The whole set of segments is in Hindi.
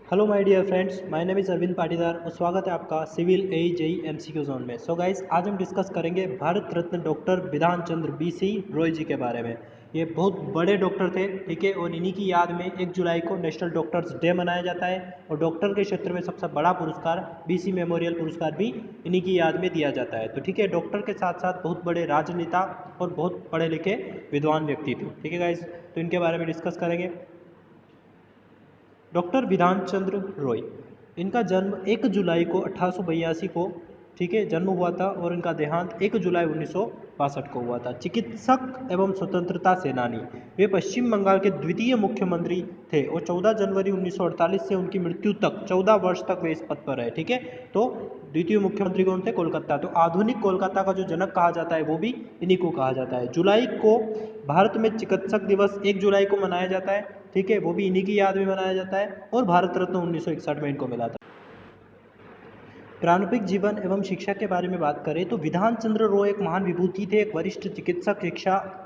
Hello my dear friends, my name is Arvind Patidar और स्वागत है आपका civil A JE MCQ zone में। सो गाइस, आज हम डिस्कस करेंगे भारत रत्न डॉक्टर विधान चंद्र बीसी रॉय जी के बारे में। ये बहुत बड़े डॉक्टर थे, ठीक है, और इन्हीं की याद में 1 जुलाई को नेशनल डॉक्टर्स डे मनाया जाता है और डॉक्टर के क्षेत्र में सबसे बड़ा पुरस्कार बीसी मेमोरियल पुरस्कार भी इन्हीं की याद में दिया जाता है। तो ठीक है, डॉक्टर के साथ साथ बहुत बड़े राजनेता और बहुत पढ़े लिखे विद्वान व्यक्ति थे। ठीक है गाइस, तो इनके बारे में डिस्कस करेंगे। डॉक्टर विधान चंद्र रॉय, इनका जन्म 1 जुलाई को 1882 को, ठीक है, जन्म हुआ था और इनका देहांत 1 जुलाई 1962 को हुआ था। चिकित्सक एवं स्वतंत्रता सेनानी, वे पश्चिम बंगाल के द्वितीय मुख्यमंत्री थे और 14 जनवरी 1948 से उनकी मृत्यु तक 14 वर्ष तक वे इस पद पर रहे। ठीक है, तो द्वितीय मुख्यमंत्री कौन थे? कोलकाता। तो आधुनिक कोलकाता का जो जनक कहा जाता है वो भी इन्हीं को कहा जाता है। जुलाई को भारत में चिकित्सक दिवस 1 जुलाई को मनाया जाता है, ठीक है, वो भी इन्हीं की याद में मनाया जाता है और भारत रत्न 1961 में इनको मिला था। प्रारंभिक जीवन एवं शिक्षा के बारे में बात करें तो विधान चंद्र रॉय एक महान विभूति थे, एक वरिष्ठ चिकित्सक, शिक्षा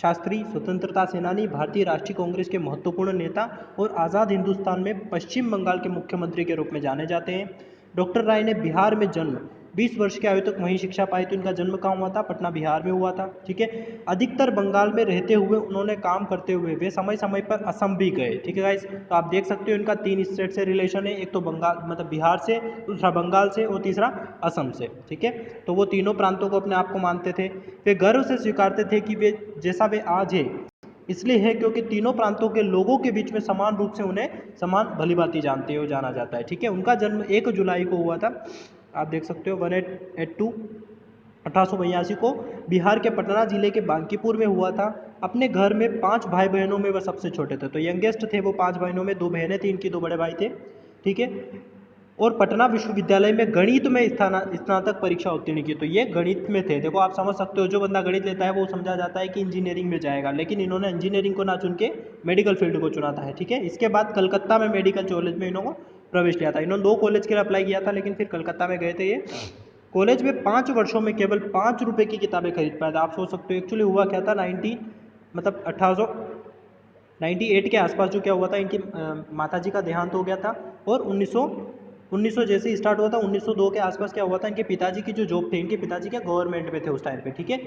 शास्त्री, स्वतंत्रता सेनानी, भारतीय राष्ट्रीय कांग्रेस के महत्वपूर्ण नेता और आज़ाद हिंदुस्तान में पश्चिम बंगाल के मुख्यमंत्री के रूप में जाने जाते हैं। डॉक्टर राय ने बिहार में जन्म 20 वर्ष की आयु तक वहीं शिक्षा पाई। तो इनका जन्म कहाँ हुआ था? पटना, बिहार में हुआ था। ठीक है, अधिकतर बंगाल में रहते हुए उन्होंने काम करते हुए वे समय समय पर असम भी गए। ठीक है गाइस, तो आप देख सकते हो इनका 3 स्टेट से रिलेशन है, एक तो बंगाल मतलब बिहार से, दूसरा बंगाल से और तीसरा असम से। ठीक है, तो वो तीनों प्रांतों को अपने आप को मानते थे। वे गर्व से स्वीकारते थे कि वे जैसा वे आज है इसलिए है क्योंकि तीनों प्रांतों के लोगों के बीच में समान रूप से उन्हें समान भलीभांति जानते हो जाना जाता है। ठीक है, उनका जन्म 1 जुलाई को हुआ था, आप देख सकते हो 1882 1882 को बिहार के पटना जिले के बांकीपुर में हुआ था। अपने घर में 5 भाई बहनों में वह सबसे छोटे थे, तो यंगेस्ट थे वो 5 बहनों में, 2 बहनें थी इनकी, 2 बड़े भाई थे। ठीक है, और पटना विश्वविद्यालय में गणित में स्नातक परीक्षा उत्तीर्ण की। तो ये गणित में थे। देखो, आप समझ सकते हो जो बंदा गणित लेता है वो समझा जाता है कि इंजीनियरिंग में जाएगा, लेकिन इन्होंने इंजीनियरिंग को ना चुन के मेडिकल फील्ड को चुना था। ठीक है, इसके बाद कलकत्ता में मेडिकल कॉलेज में इन्होंने प्रवेश लिया था। इन्होंने 2 कॉलेज के लिए अप्लाई किया था, लेकिन फिर कलकत्ता में गए थे ये। कॉलेज में 5 वर्षों में केवल 5 रुपए की किताबें खरीद पाया था। आप सोच सकते हो एक्चुअली हुआ क्या था, 90 मतलब 1898 के आसपास जो क्या हुआ था, इनकी माता जी का देहांत हो गया था और 1900 जैसे ही स्टार्ट हुआ था, 1902 के आसपास क्या हुआ था, इनके पिताजी की जो जॉब थे, इनके पिताजी क्या गवर्नमेंट में थे उस टाइम पे। ठीक है,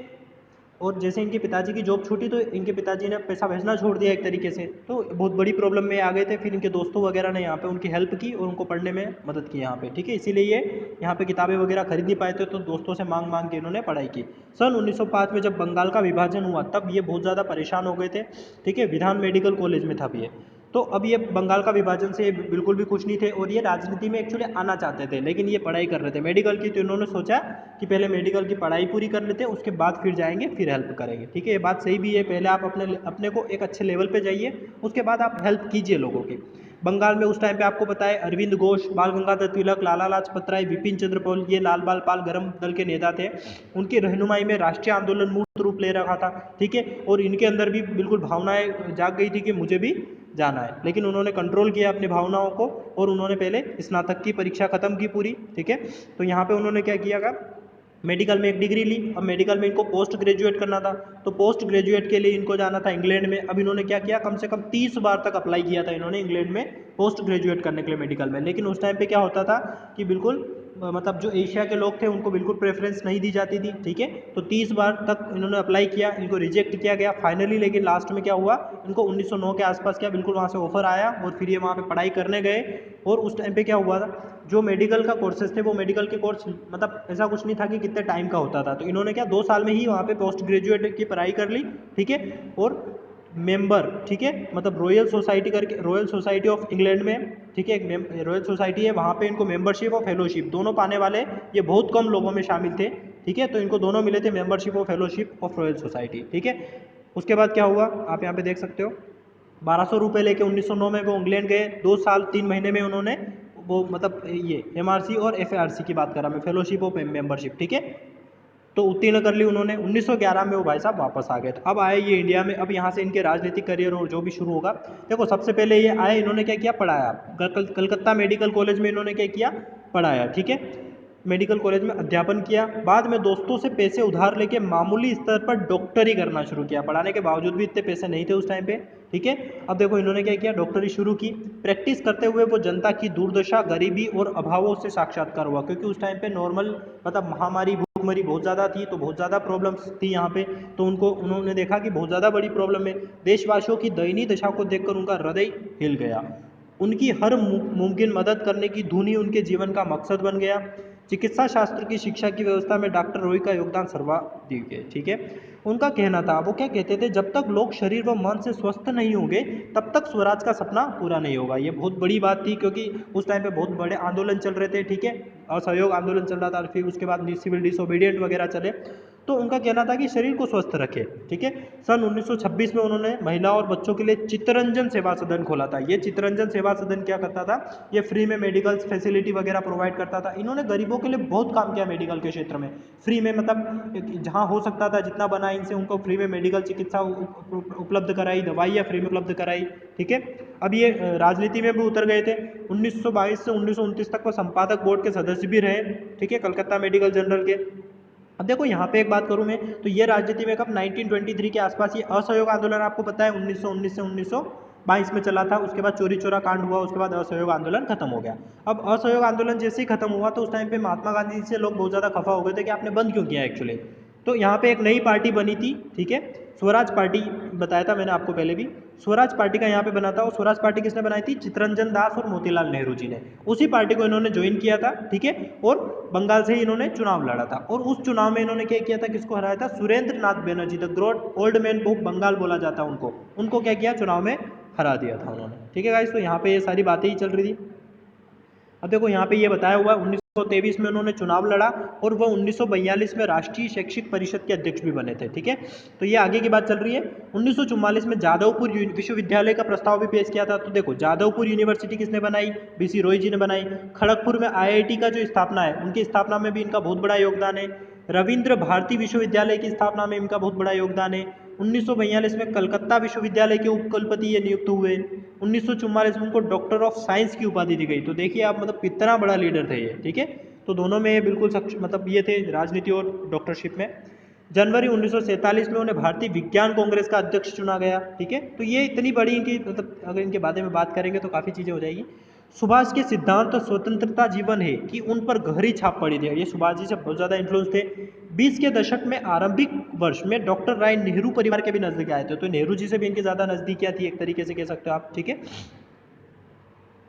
और जैसे इनके पिताजी की जॉब छूटी तो इनके पिताजी ने पैसा भेजना छोड़ दिया एक तरीके से, तो बहुत बड़ी प्रॉब्लम में आ गए थे। फिर इनके दोस्तों वगैरह ने यहाँ पे उनकी हेल्प की और उनको पढ़ने में मदद की यहाँ पे। ठीक है, इसीलिए ये यहाँ पे किताबें वगैरह खरीद नहीं पाए थे, तो दोस्तों से मांग मांग के इन्होंने पढ़ाई की। सन 1905 में जब बंगाल का विभाजन हुआ तब ये बहुत ज़्यादा परेशान हो गए थे। ठीक है, विधान मेडिकल कॉलेज में था ये। तो अब ये बंगाल का विभाजन से बिल्कुल भी खुश नहीं थे और ये राजनीति में एक्चुअली आना चाहते थे, लेकिन ये पढ़ाई कर रहे थे मेडिकल की। तो इन्होंने सोचा कि पहले मेडिकल की पढ़ाई पूरी कर लेते हैं, उसके बाद फिर जाएंगे, फिर हेल्प करेंगे। ठीक है, ये बात सही भी है, पहले आप अपने को एक अच्छे लेवल पे जाइए, उसके बाद आप हेल्प कीजिए लोगों की। बंगाल में उस टाइम पे आपको पता है अरविंद घोष, बाल गंगाधर तिलक, लाला लाजपत राय, विपिन चंद्र पॉल, ये लाल बाल पाल गरम दल के नेता थे। उनकी रहनुमाई में राष्ट्रीय आंदोलन मूर्त रूप ले रखा था। ठीक है, और इनके अंदर भी बिल्कुल भावनाएं जाग गई थी कि मुझे भी जाना है, लेकिन उन्होंने कंट्रोल किया अपनी भावनाओं को और उन्होंने पहले स्नातक की परीक्षा खत्म की पूरी। ठीक है, तो यहाँ पे उन्होंने क्या किया, मेडिकल में एक डिग्री ली। अब मेडिकल में इनको पोस्ट ग्रेजुएट करना था, तो पोस्ट ग्रेजुएट के लिए इनको जाना था इंग्लैंड में। अब इन्होंने क्या किया, कम से कम 30 बार तक अप्लाई किया था इन्होंने इंग्लैंड में पोस्ट ग्रेजुएट करने के लिए मेडिकल में, लेकिन उस टाइम पे क्या होता था कि बिल्कुल मतलब जो एशिया के लोग थे उनको बिल्कुल प्रेफरेंस नहीं दी जाती थी। ठीक है, तो 30 बार तक इन्होंने अप्लाई किया, इनको रिजेक्ट किया गया फाइनली। लेकिन लास्ट में क्या हुआ, इनको 1909 के आसपास क्या बिल्कुल वहाँ से ऑफर आया और फिर ये वहाँ पे पढ़ाई करने गए। और उस टाइम पे क्या हुआ था, जो मेडिकल का कोर्सेज थे वो मेडिकल के कोर्स मतलब ऐसा कुछ नहीं था कि कितने टाइम का होता था, तो इन्होंने क्या 2 साल में ही वहाँ पे पोस्ट ग्रेजुएट की पढ़ाई कर ली। ठीक है, और मेंबर, ठीक है, मतलब रॉयल सोसाइटी करके, रॉयल सोसाइटी ऑफ इंग्लैंड में, ठीक है, एक रॉयल सोसाइटी है, वहाँ पे इनको मेंबरशिप और फेलोशिप दोनों पाने वाले ये बहुत कम लोगों में शामिल थे। ठीक है, तो इनको दोनों मिले थे, मेंबरशिप और फेलोशिप ऑफ रॉयल सोसाइटी। ठीक है, उसके बाद क्या हुआ आप यहाँ पे देख सकते हो, 1200 रुपये लेके 1909 में वो इंग्लैंड गए। 2 साल 3 महीने में उन्होंने वो मतलब ये एमआरसी और एफआरसी की बात करा मैं, फेलोशिप और मेंबरशिप। ठीक है, तो उत्तीर्ण कर ली उन्होंने। 1911 में वो भाई साहब वापस आ गए। तो अब आए ये इंडिया में, अब यहाँ से इनके राजनीतिक करियर और जो भी शुरू होगा। देखो, सबसे पहले ये आए, इन्होंने क्या किया, पढ़ाया। कलकत्ता मेडिकल कॉलेज में इन्होंने क्या किया, पढ़ाया। ठीक है, मेडिकल कॉलेज में अध्यापन किया। बाद में दोस्तों से पैसे उधार लेके मामूली स्तर पर डॉक्टरी करना शुरू किया, पढ़ाने के बावजूद भी इतने पैसे नहीं थे उस टाइम पे, ठीक है। अब देखो इन्होंने क्या किया, डॉक्टरी शुरू की। प्रैक्टिस करते हुए वो जनता की दुर्दशा, गरीबी और अभावों से साक्षात्कार हुआ, क्योंकि उस टाइम पे नॉर्मल मतलब महामारी भूखमरी बहुत ज़्यादा थी, तो बहुत ज़्यादा प्रॉब्लम्स थी यहाँ पे। तो उन्होंने देखा कि बहुत ज़्यादा बड़ी प्रॉब्लम है। देशवासियों की दयनीय दशा को देखकर उनका हृदय हिल गया। उनकी हर मुमकिन मदद करने की धुन ही उनके जीवन का मकसद बन गया। चिकित्सा शास्त्र की शिक्षा की व्यवस्था में डॉक्टर रॉय का योगदान सर्वाधिक है, ठीक है। उनका कहना था, वो क्या कहते थे, जब तक लोग शरीर व मन से स्वस्थ नहीं होंगे तब तक स्वराज का सपना पूरा नहीं होगा। ये बहुत बड़ी बात थी, क्योंकि उस टाइम पे बहुत बड़े आंदोलन चल रहे थे, ठीक है। असहयोग आंदोलन चल रहा था, फिर उसके बाद सिविल डिसोबीडियंट वगैरह चले। तो उनका कहना था कि शरीर को स्वस्थ रखे, ठीक है। सन 1926 में उन्होंने महिलाओं और बच्चों के लिए चित्तरंजन सेवा सदन खोला था। ये चित्तरंजन सेवा सदन क्या करता था, ये फ्री में मेडिकल फैसिलिटी वगैरह प्रोवाइड करता था। इन्होंने गरीबों के लिए बहुत काम किया मेडिकल के क्षेत्र में, फ्री में, मतलब जहाँ हो सकता था जितना बना इनसे, उनको फ्री में मेडिकल चिकित्सा उपलब्ध कराई, दवाइयाँ फ्री में उपलब्ध कराई, ठीक है। अब ये राजनीति में भी उतर गए थे। 1922 से 1929 तक वो संपादक बोर्ड के सदस्य भी रहे, ठीक है, कलकत्ता मेडिकल जर्नल के। अब देखो यहाँ पे एक बात करूँ मैं, तो ये राजनीति में कब 1923 के आसपास, ये असहयोग आंदोलन आपको पता है 1919 से 1922 में चला था। उसके बाद चोरी चोरा कांड हुआ, उसके बाद असहयोग आंदोलन खत्म हो गया। अब असहयोग आंदोलन जैसे ही खत्म हुआ तो उस टाइम पे महात्मा गांधी से लोग बहुत ज़्यादा खफा हो गए थे कि आपने बंद क्यों किया एक्चुअली। तो यहाँ पे एक नई पार्टी बनी थी, ठीक है, स्वराज पार्टी, बताया था मैंने आपको पहले भी। स्वराज पार्टी का यहाँ पे बना था, और स्वराज पार्टी किसने बनाई थी, चित्तरंजन दास और मोतीलाल नेहरू जी ने। उसी पार्टी को इन्होंने ज्वाइन किया था, ठीक है, और बंगाल से ही इन्होंने चुनाव लड़ा था। और उस चुनाव में इन्होंने क्या किया था, किसको हराया था, Surendra Nath Banerjee, the great old man of Bengal बोला जाता है उनको क्या किया, चुनाव में हरा दिया था उन्होंने, ठीक है गाइस। तो यहाँ पे ये सारी बातें ही चल रही थी। अब देखो यहाँ पे ये बताया हुआ है 1923 में उन्होंने चुनाव लड़ा, और वह 1942 में राष्ट्रीय शैक्षिक परिषद के अध्यक्ष भी बने थे, ठीक है। तो ये आगे की बात चल रही है। 1944 में जादवपुर विश्वविद्यालय का प्रस्ताव भी पेश किया था। तो देखो जादवपुर यूनिवर्सिटी किसने बनाई, बीसी रॉय जी ने बनाई। खड़गपुर में आईआईटी का जो स्थापना है, उनकी स्थापना में भी इनका बहुत बड़ा योगदान है। रविंद्र भारती विश्वविद्यालय की स्थापना में इनका बहुत बड़ा योगदान है। 1942 में कलकत्ता विश्वविद्यालय के उपकुलपति ये नियुक्त हुए। 1944 में उनको डॉक्टर ऑफ साइंस की उपाधि दी गई। तो देखिए आप, मतलब कितना बड़ा लीडर थे ये, ठीक है। तो दोनों में बिल्कुल मतलब ये थे, राजनीति और डॉक्टरशिप में। जनवरी 1947 में उन्हें भारतीय विज्ञान कांग्रेस का अध्यक्ष चुना गया, ठीक है। तो ये इतनी बड़ी इनकी, मतलब अगर इनके बारे में बात करेंगे तो काफ़ी चीज़ें हो जाएगी। सुभाष के सिद्धांत और स्वतंत्रता जीवन है कि उन पर गहरी छाप पड़ी थी। ये सुभाष जी से बहुत ज़्यादा इन्फ्लुएंस थे। 20 के दशक में आरंभिक वर्ष में डॉक्टर राय नेहरू परिवार के भी नजदीक आए थे। तो नेहरू जी से भी इनकी ज़्यादा नज़दीकियाँ थी, एक तरीके से कह सकते हो आप, ठीक है।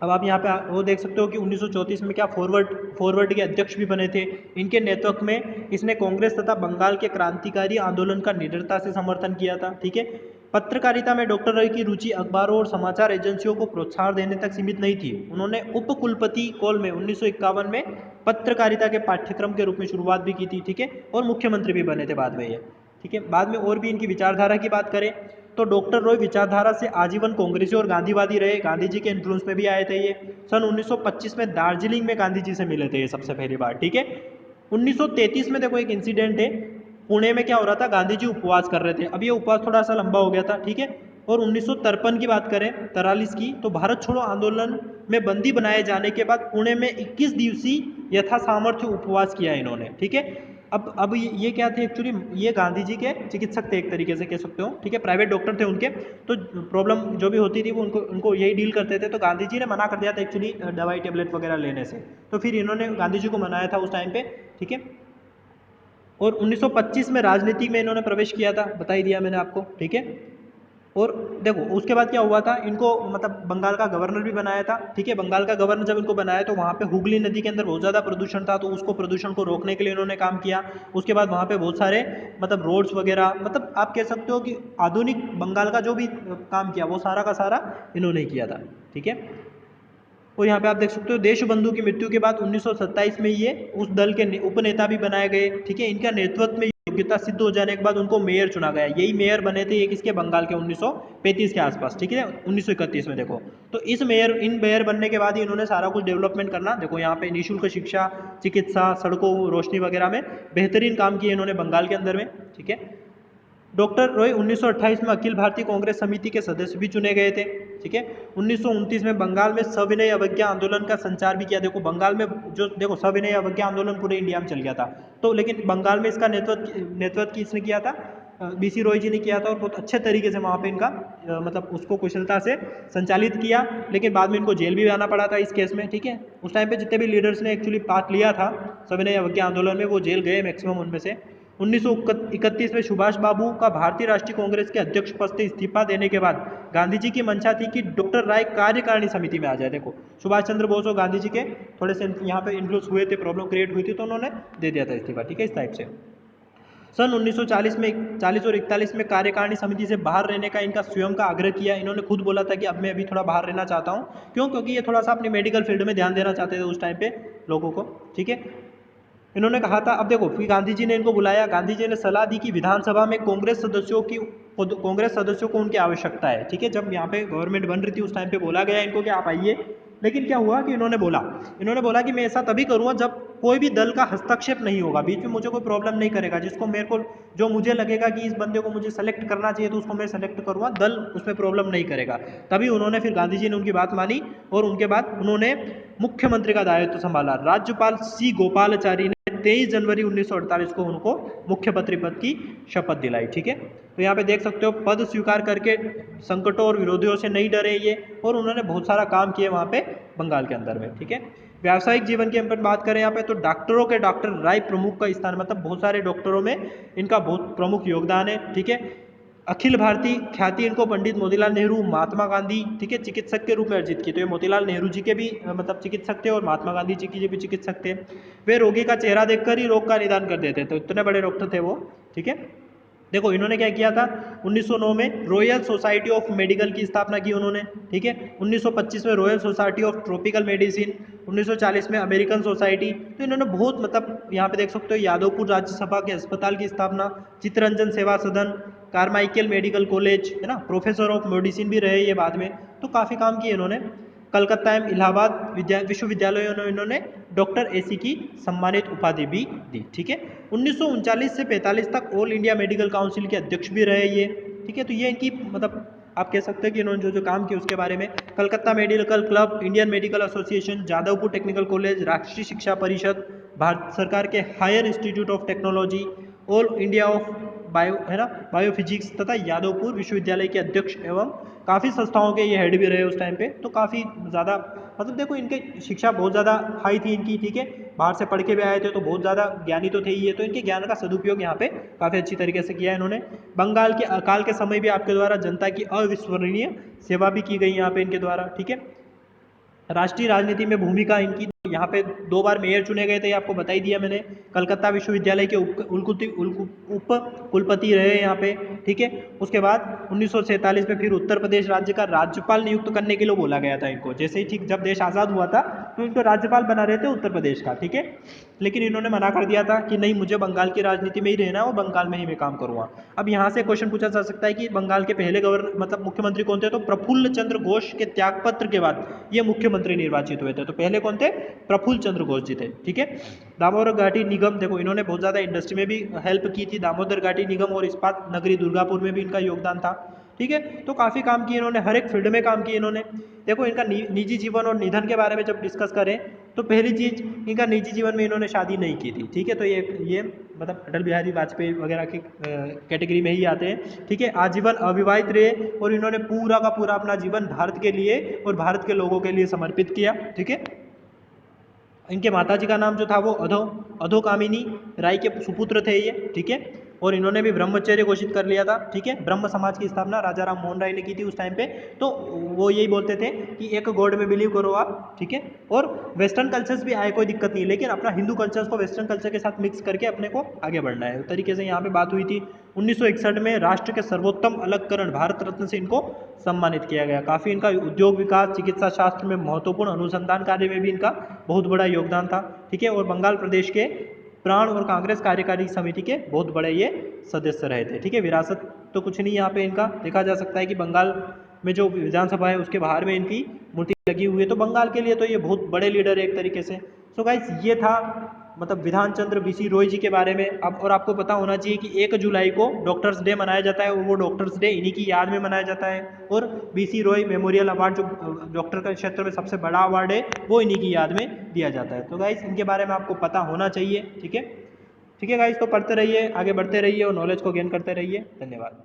अब आप यहाँ पे वो देख सकते हो कि 1934 में क्या फॉरवर्ड के अध्यक्ष भी बने थे। इनके नेतृत्व में इसने कांग्रेस तथा बंगाल के क्रांतिकारी आंदोलन का निडरता से समर्थन किया था, ठीक है। पत्रकारिता में डॉक्टर रॉय की रुचि अखबारों और समाचार एजेंसियों को प्रोत्साहन देने तक सीमित नहीं थी। उन्होंने उपकुलपति कॉल में 1951 में पत्रकारिता के पाठ्यक्रम के रूप में शुरुआत भी की थी, ठीक है, और मुख्यमंत्री भी बने थे बाद में ये, ठीक है। बाद में और भी इनकी विचारधारा की बात करें तो डॉक्टर रॉय विचारधारा से आजीवन कांग्रेसी और गांधीवादी रहे। गांधी जी के इन्फ्लुएंस में भी आए थे ये। सन 1925 में दार्जिलिंग में गांधी जी से मिले थे ये सबसे पहली बार, ठीक है। 1933 में देखो एक इंसिडेंट है, पुणे में क्या हो रहा था, गांधी जी उपवास कर रहे थे। अब ये उपवास थोड़ा सा लंबा हो गया था, ठीक है। और 1953 की बात करें, 43 की, तो भारत छोड़ो आंदोलन में बंदी बनाए जाने के बाद पुणे में 21 दिवसीय यथा सामर्थ्य उपवास किया इन्होंने, ठीक है। अब ये क्या थे एक्चुअली, ये गांधी जी के चिकित्सक थे, एक तरीके से कह सकते हो, ठीक है, प्राइवेट डॉक्टर थे उनके। तो प्रॉब्लम जो भी होती थी वो उनको यही डील करते थे। तो गांधी जी ने मना कर दिया था एक्चुअली दवाई टेबलेट वगैरह लेने से। तो फिर इन्होंने गांधी जी को मनाया था उस टाइम पे, ठीक है। और 1925 में राजनीति में इन्होंने प्रवेश किया था, बता ही दिया मैंने आपको, ठीक है। और देखो उसके बाद क्या हुआ था, इनको मतलब बंगाल का गवर्नर भी बनाया था, ठीक है। बंगाल का गवर्नर जब इनको बनाया तो वहाँ पे हुगली नदी के अंदर बहुत ज़्यादा प्रदूषण था, तो उसको प्रदूषण को रोकने के लिए इन्होंने काम किया। उसके बाद वहाँ पे बहुत सारे मतलब रोड्स वगैरह, मतलब आप कह सकते हो कि आधुनिक बंगाल का जो भी काम किया वो सारा का सारा इन्होंने किया था, ठीक है। और यहाँ पे आप देख सकते हो देशबंधु की मृत्यु के बाद 1927 में ये उस दल के उपनेता भी बनाए गए, ठीक है। इनका नेतृत्व में योग्यता सिद्ध हो जाने के बाद उनको मेयर चुना गया। यही मेयर बने थे ये किसके, बंगाल के 1935 के आसपास, ठीक है, 1931 में देखो। तो इन मेयर बनने के बाद ही इन्होंने सारा कुछ डेवलपमेंट करना, देखो यहाँ पे निःशुल्क शिक्षा, चिकित्सा, सड़कों, रोशनी वगैरह में बेहतरीन काम किए इन्होंने बंगाल के अंदर में, ठीक है। डॉक्टर रॉय 1928 में अखिल भारतीय कांग्रेस समिति के सदस्य भी चुने गए थे। ठीक है, 1929 में बंगाल में सविनय अवज्ञा आंदोलन का संचार भी किया। देखो बंगाल में जो देखो सविनय अवज्ञा आंदोलन पूरे इंडिया में चल गया था, तो लेकिन बंगाल में इसका नेतृत्व किसने किया था? बीसी रॉय जी ने किया था, और बहुत अच्छे तरीके से वहाँ पे इनका मतलब उसको कुशलता से संचालित किया। लेकिन बाद में इनको जेल भी आना पड़ा था इस केस में। ठीक है, उस टाइम पे जितने भी लीडर्स ने एक्चुअली पार्ट लिया था सविनय अवज्ञा आंदोलन में, वो जेल गए मैक्सिमम उनमें से। 1931 में सुभाष बाबू का भारतीय राष्ट्रीय कांग्रेस के अध्यक्ष पद से इस्तीफा देने के बाद गांधी जी की मंशा थी कि डॉक्टर राय कार्यकारिणी समिति में आ जाए। देखो सुभाष चंद्र बोस और गांधी जी के थोड़े से यहाँ पे इन्फ्लुएंस हुए थे, प्रॉब्लम क्रिएट हुई थी, तो उन्होंने दे दिया था इस्तीफा। ठीक है, इस टाइप से सन 1940 में 40 और 41 में कार्यकारिणी समिति से बाहर रहने का इनका स्वयं का आग्रह किया। इन्होंने खुद बोला था कि अब मैं अभी थोड़ा बाहर रहना चाहता हूँ। क्यों? क्योंकि ये थोड़ा सा अपनी मेडिकल फील्ड में ध्यान देना चाहते थे उस टाइम पे लोगों को। ठीक है, इन्होंने कहा था, अब देखो फिर गांधी जी ने इनको बुलाया। गांधी जी ने सलाह दी कि विधानसभा में कांग्रेस सदस्यों को उनकी आवश्यकता है। ठीक है, जब यहाँ पे गवर्नमेंट बन रही थी उस टाइम पे बोला गया इनको कि आप आइए। लेकिन क्या हुआ कि इन्होंने बोला कि मैं ऐसा तभी करूँगा जब कोई भी दल का हस्तक्षेप नहीं होगा, बीच में मुझे कोई प्रॉब्लम नहीं करेगा। जो मुझे लगेगा कि इस बंदे को मुझे सेलेक्ट करना चाहिए तो उसको मैं सेलेक्ट करूँगा, दल उसमें प्रॉब्लम नहीं करेगा। तभी उन्होंने फिर गांधी जी ने उनकी बात मानी, और उनके बाद उन्होंने मुख्यमंत्री का दायित्व संभाला। राज्यपाल सी गोपालाचारी ने 23 जनवरी 1948 को उनको मुख्यमंत्री पद की शपथ दिलाई। ठीक है, तो यहाँ पे देख सकते हो पद स्वीकार करके संकटों और विरोधियों से नहीं डरे ये, और उन्होंने बहुत सारा काम किए वहाँ पे बंगाल के अंदर में। ठीक है, व्यावसायिक जीवन की हम बात करें यहाँ पे, तो डॉक्टरों के डॉक्टर राय प्रमुख का स्थान, मतलब बहुत सारे डॉक्टरों में इनका बहुत प्रमुख योगदान है। ठीक है, अखिल भारतीय ख्याति इनको पंडित मोतीलाल नेहरू, महात्मा गांधी, ठीक है, चिकित्सक के रूप में अर्जित की। तो ये मोतीलाल नेहरू जी के भी मतलब चिकित्सक थे, और महात्मा गांधी जी के भी चिकित्सक थे। वे रोगी का चेहरा देखकर ही रोग का निदान कर देते थे, तो इतने बड़े डॉक्टर थे वो। ठीक है, देखो इन्होंने क्या किया था, 1909 में रॉयल सोसाइटी ऑफ मेडिकल की स्थापना की उन्होंने। ठीक है, 1925 में royal society of tropical medicine, 1940 में अमेरिकन सोसाइटी। तो इन्होंने बहुत मतलब यहाँ पे देख सकते हो यादवपुर राज्यसभा के अस्पताल की स्थापना, चित्तरंजन सेवा सदन, कार्माइकेल मेडिकल कॉलेज, है ना, प्रोफेसर ऑफ मेडिसिन भी रहे ये बाद में। तो काफ़ी काम किए इन्होंने। कलकत्ता एवं इलाहाबाद विश्वविद्यालयों में इन्होंने डॉक्टर एसी की सम्मानित उपाधि भी दी। ठीक है, 1939 से 45 तक ऑल इंडिया मेडिकल काउंसिल के अध्यक्ष भी रहे ये। ठीक है, तो ये इनकी मतलब आप कह सकते हैं कि इन्होंने जो काम किया उसके बारे में। Calcutta medical club, Indian medical association, Jadavpur technical college, Rashtriya Shiksha Parishad, Bharat सरकार के higher institute of technology, all India of bio, है ना, बायोफिजिक्स, तथा यादवपुर विश्वविद्यालय के अध्यक्ष एवं काफ़ी संस्थाओं के ये हेड भी रहे उस टाइम पे। तो काफ़ी ज़्यादा मतलब देखो इनके शिक्षा बहुत ज़्यादा हाई थी इनकी। ठीक है, बाहर से पढ़ के भी आए थे, तो बहुत ज़्यादा ज्ञानी तो थे ही ये। तो इनके ज्ञान का सदुपयोग यहाँ पे काफ़ी अच्छी तरीके से किया इन्होंने। बंगाल के अकाल के समय भी आपके द्वारा जनता की अविस्मरणीय सेवा भी की गई यहाँ पे इनके द्वारा। ठीक है, राष्ट्रीय राजनीति में भूमिका इनकी, यहाँ पे 2 बार मेयर चुने गए थे, आपको बता ही दिया मैंने। कलकत्ता विश्वविद्यालय के उप कुलपति रहे यहाँ पे। ठीक है, उसके बाद 1947 में फिर उत्तर प्रदेश राज्य का राज्यपाल नियुक्त करने के लिए बोला गया था इनको। जैसे ही ठीक जब देश आज़ाद हुआ था तो इनको राज्यपाल बना रहे थे उत्तर प्रदेश का। ठीक है, लेकिन इन्होंने मना कर दिया था कि नहीं, मुझे बंगाल की राजनीति में ही रहना है और बंगाल में ही मैं काम करूँगा। अब यहाँ से क्वेश्चन पूछा जा सकता है कि बंगाल के पहले मतलब मुख्यमंत्री कौन थे? तो प्रफुल्ल चंद्र घोष के त्यागपत्र के बाद ये मुख्यमंत्री निर्वाचित हुए थे। तो पहले कौन थे? प्रफुल्ल चंद्र घोष जी थे। ठीक है, दामोदर घाटी निगम, देखो इन्होंने बहुत ज़्यादा इंडस्ट्री में भी हेल्प की थी। दामोदर घाटी निगम और इस्पात नगरी दुर्गापुर में भी इनका योगदान था। ठीक है, तो काफ़ी काम किए इन्होंने, हर एक फील्ड में काम किए इन्होंने। देखो इनका निजी जीवन और निधन के बारे में जब डिस्कस करें तो पहली चीज़, इनका निजी जीवन में इन्होंने शादी नहीं की थी। ठीक है, तो ये मतलब अटल बिहारी वाजपेयी वगैरह की कैटेगरी में ही आते हैं। ठीक है, आजीवन अविवाहित रहे और इन्होंने पूरा का पूरा अपना जीवन भारत के लिए और भारत के लोगों के लिए समर्पित किया। ठीक है, इनके माताजी का नाम जो था वो अधोकामिनी राय के सुपुत्र थे ये। ठीक है, और इन्होंने भी ब्रह्मचर्य घोषित कर लिया था। ठीक है, ब्रह्म समाज की स्थापना राजा राम मोहन राय ने की थी उस टाइम पे। तो वो यही बोलते थे कि एक गॉड में बिलीव करो आप। ठीक है, और वेस्टर्न कल्चर्स भी आए, कोई दिक्कत नहीं, लेकिन अपना हिंदू कल्चर्स को वेस्टर्न कल्चर के साथ मिक्स करके अपने को आगे बढ़ना है, उस तरीके से यहाँ पे बात हुई थी। 1961 में राष्ट्र के सर्वोत्तम अलंकरण भारत रत्न से इनको सम्मानित किया गया। काफ़ी इनका उद्योग विकास, चिकित्सा शास्त्र में महत्वपूर्ण अनुसंधान कार्य में भी इनका बहुत बड़ा योगदान था। ठीक है, और बंगाल प्रदेश के प्राण और कांग्रेस कार्यकारी समिति के बहुत बड़े ये सदस्य रहे थे। ठीक है, विरासत तो कुछ नहीं यहाँ पे इनका देखा जा सकता है कि बंगाल में जो विधानसभा है उसके बाहर में इनकी मूर्ति लगी हुई है। तो बंगाल के लिए तो ये बहुत बड़े लीडर है एक तरीके से। सो गाइस, ये था मतलब विधान चंद्र बीसी रॉय जी के बारे में अब, और आपको पता होना चाहिए कि 1 जुलाई को डॉक्टर्स डे मनाया जाता है, और वो डॉक्टर्स डे इन्हीं की याद में मनाया जाता है। और बीसी रॉय मेमोरियल अवार्ड जो डॉक्टर के क्षेत्र में सबसे बड़ा अवार्ड है, वो इन्हीं की याद में दिया जाता है। तो गाइस इनके बारे में आपको पता होना चाहिए। ठीक है गाइस, तो पढ़ते रहिए, आगे बढ़ते रहिए और नॉलेज को गेन करते रहिए। धन्यवाद।